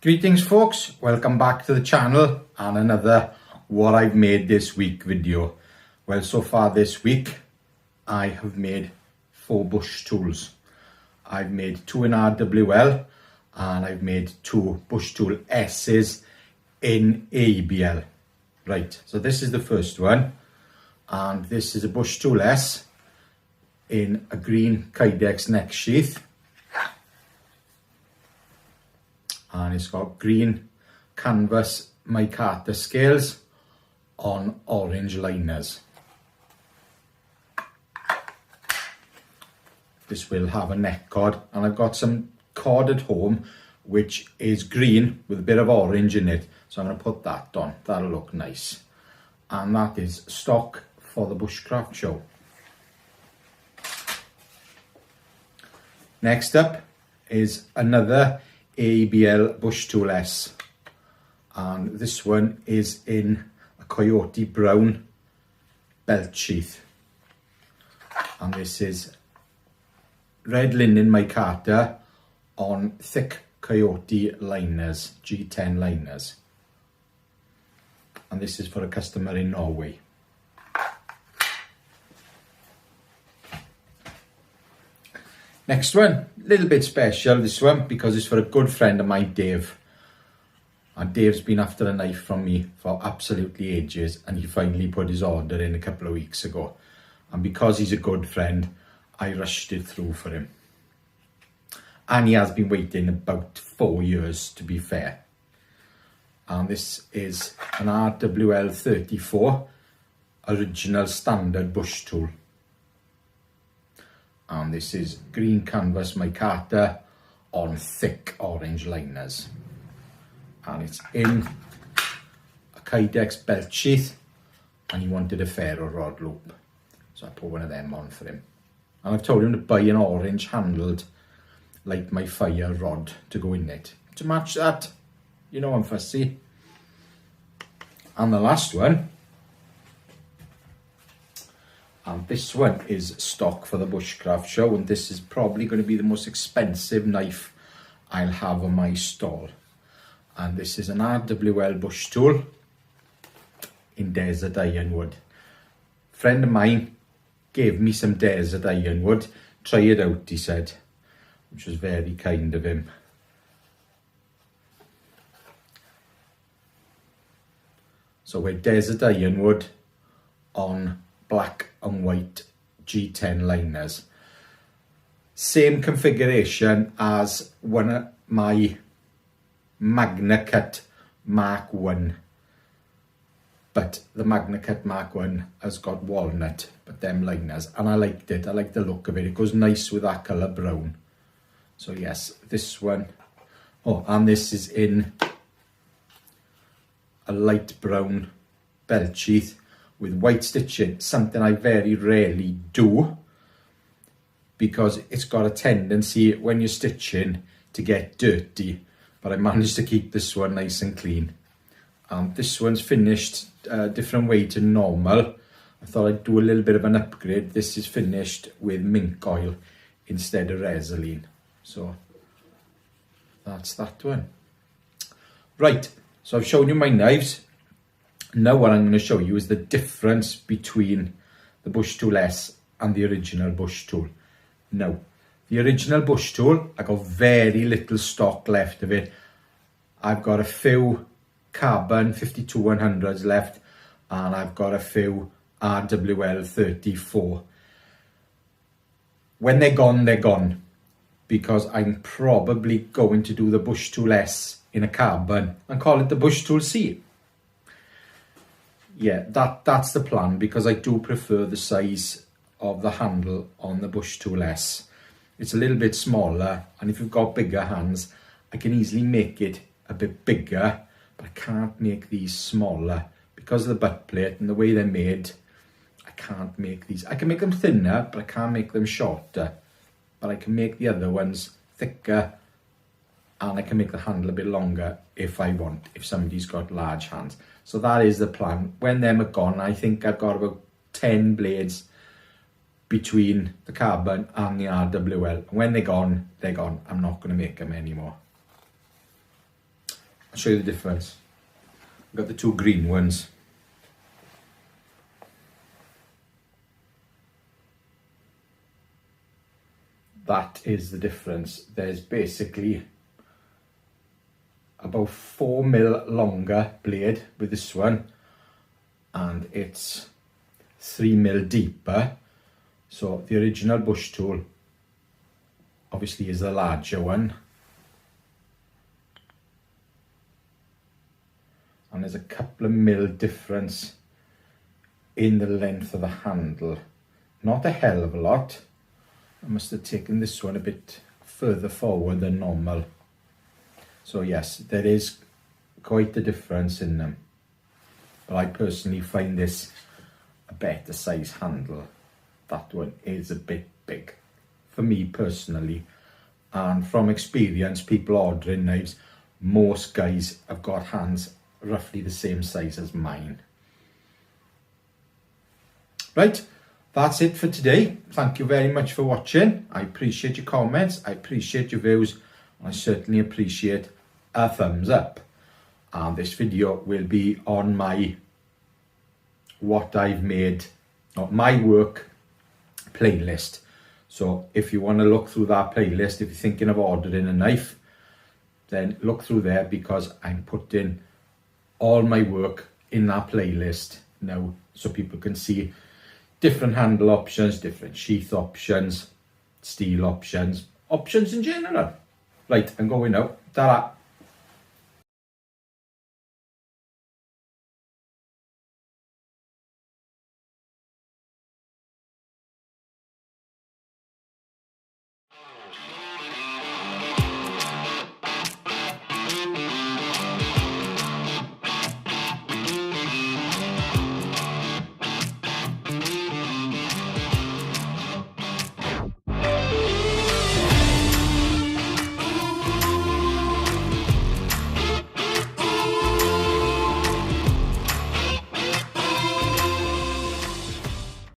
Greetings folks, welcome back to the channel and another what I've made this week video. Well, so far this week I have made 4 bush tools. I've made 2 in Aeb-l and I've made 2 bush tool S's in Aeb-l. Right, so this is the first one, and this is a bush tool S in a green Kydex neck sheath. And it's got green canvas micarta scales on orange liners. This will have a neck cord, and I've got some cord at home which is green with a bit of orange in it, so I'm going to put that on. That'll look nice. And that is stock for the bushcraft show. Next up is another Aeb-l bush tool S, and this one is in a coyote brown belt sheath, and this is red linen micarta on thick coyote liners, G10 liners, and this is for a customer in Norway. Next one, a little bit special, this one, because it's for a good friend of mine, Dave. And Dave's been after a knife from me for absolutely ages, and he finally put his order in a couple of weeks ago. And because he's a good friend, I rushed it through for him. And he has been waiting about 4 years, to be fair. And this is an Aeb-l 34 original standard bush tool. And this is green canvas micarta on thick orange liners, and it's in a Kydex belt sheath, and he wanted a ferro rod loop, so I put one of them on for him. And I've told him to buy an orange handled light my fire rod to go in it to match that. You know I'm fussy. And the last one, and this one is stock for the bushcraft show, and this is probably going to be the most expensive knife I'll have on my stall. And this is an Aeb-l bush tool in desert ironwood. A friend of mine gave me some desert ironwood. Try it out, he said, which was very kind of him. So we're desert ironwood on black and white G10 liners. Same configuration as one of my Magna Cut Mark 1, but the Magna Cut Mark 1 has got walnut, but them liners, and I liked it. I like the look of it. It goes nice with that colour brown. So yes, this one. Oh, and this is in a light brown belt sheath with white stitching, something I very rarely do, because it's got a tendency when you're stitching to get dirty, but I managed to keep this one nice and clean. This one's finished a different way to normal. I thought I'd do a little bit of an upgrade. This is finished with mink oil instead of resin. So that's that one. Right, so I've shown you my knives. Now what I'm going to show you is the difference between the bush tool S and the original bush tool. Now, the original bush tool, I got very little stock left of it. I've got a few carbon 52-100s left, and I've got a few Aeb-l 34. When they're gone, because I'm probably going to do the bush tool S in a carbon and call it the bush tool C. Yeah, that's the plan, because I do prefer the size of the handle on the bush tool S. It's a little bit smaller, and if you've got bigger hands, I can easily make it a bit bigger, but I can't make these smaller because of the butt plate and the way they're made. I can't make these. I can make them thinner, but I can't make them shorter. But I can make the other ones thicker, and I can make the handle a bit longer if I want, if somebody's got large hands. So that is the plan. When them are gone, I think I've got about 10 blades between the carbon and the Aeb-l. When they're gone, they're gone. I'm not going to make them anymore. I'll show you the difference. I've got the two green ones. That is the difference. There's basically about 4mm longer blade with this one, and it's 3mm deeper. So the original bush tool obviously is the larger one, and there's a couple of mil difference in the length of the handle. Not a hell of a lot. I must have taken this one a bit further forward than normal. So yes, there is quite a difference in them. But I personally find this a better size handle. That one is a bit big for me personally. And from experience, people ordering knives, most guys have got hands roughly the same size as mine. Right, that's it for today. Thank you very much for watching. I appreciate your comments, I appreciate your views, I certainly appreciate a thumbs up. And this video will be on my what I've made, or my work playlist. So if you want to look through that playlist, if you're thinking of ordering a knife, then look through there, because I'm putting all my work in that playlist now, so people can see different handle options, different sheath options, steel options, options in general. Right, I'm going now. Ta-ra.